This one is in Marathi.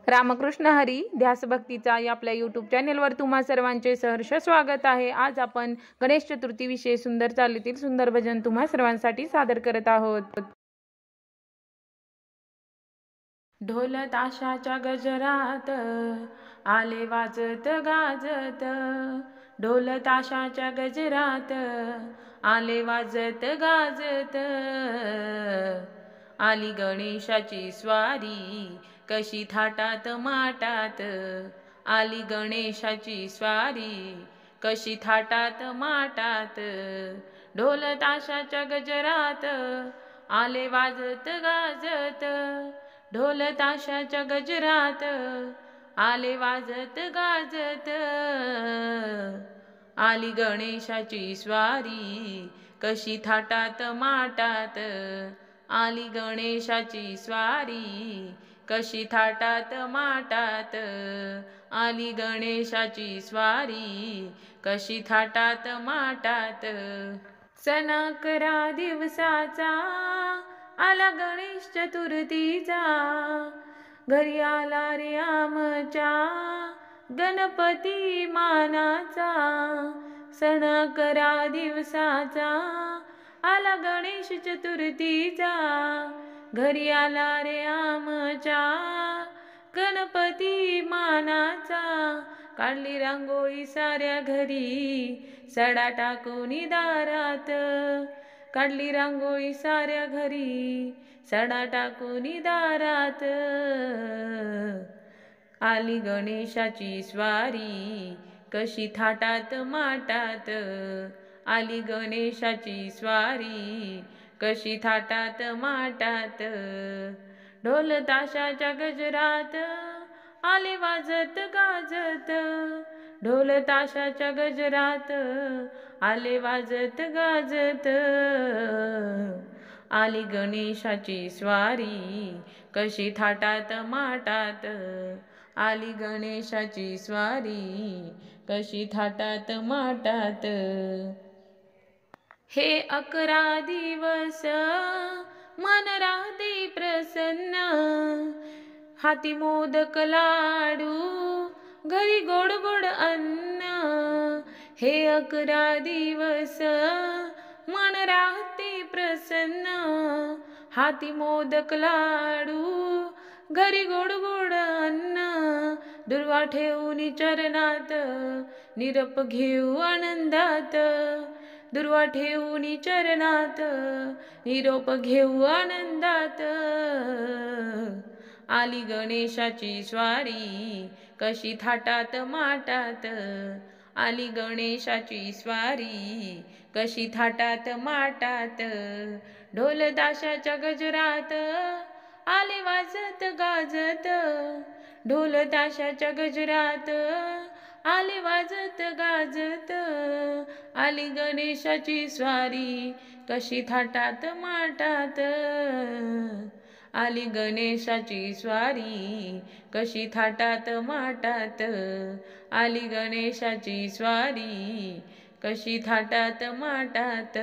रामकृष्ण हरी ध्यास भक्तीचा या आपल्या यूट्यूब चॅनेलवर तुम्हा सर्वांचे सहर्ष स्वागत आहे। आज आपण गणेश चतुर्थी विषयी सुंदर चालीतील सुंदर भजन तुम्हा सर्वांसाठी सादर करत आहोत। ढोल ताशाच्या गजरात आले वाजत गाजत, ढोल ताशाच्या गजरात आले वाजत गाजत, आली गणेशाची स्वारी कशी थाटात माटात, आली गणेशाची स्वारी कशी थाटात माटात, ढोल ताशाच्या गजरात आले वाजत गाजत, ढोल ताशाच्या गजरात आले वाजत गाजत, आली गणेशाची स्वारी कशी थाटात माटात, आली गणेशाची स्वारी कशी थाटात माटात, आली गणेशाची स्वारी कशी थाटात माटात। सण 11 दिवसाचा आला गणेश चतुर्थीचा, घरी आला रे आमच्या गणपती मानाचा, सण 11 दिवसाचा आला गणेश चतुर्थीचा, घरी आला रे आमच्या गणपती मानाचा, काढली रांगोळी साऱ्या घरी सडा टाकून दारात, काढली रांगोळी साऱ्या घरी सडा टाकून दारात, आली गणेशाची स्वारी कशी थाटात माटात, आली गणेशाची स्वारी कशी थाटात माटात, ढोल ताशाच्या गजरात आले वाजत गाजत, ढोल ताशाच्या गजरात आले वाजत गाजत, आली गणेशाची स्वारी कशी थाटात माटात, आली गणेशाची स्वारी कशी थाटात माटात। हे 11 दिवस मन राहते प्रसन्न, हाती मोदक लाडू घरी गोड गोड अन्न, हे 11 दिवस मन राहते प्रसन्न, हाती मोदक लाडू घरी गोड गोड अन्न, दुर्वा ठेवून चरणात निरप घेऊ आनंदात, दुर्वा ठेवून चरणात निरोप घेऊ आनंदात, आली गणेशाची स्वारी कशी थाटात माटात, आली गणेशाची स्वारी कशी थाटात माटात, ढोल ताशाच्या गजरात आले वाजत गाजत, ढोल ताशाच्या गजरात आले वाजत गाजत, आली गणेशाची स्वारी कशी थाटात माटात, आली गणेशाची स्वारी कशी थाटात माटात, आली गणेशाची स्वारी कशी थाटात माटात।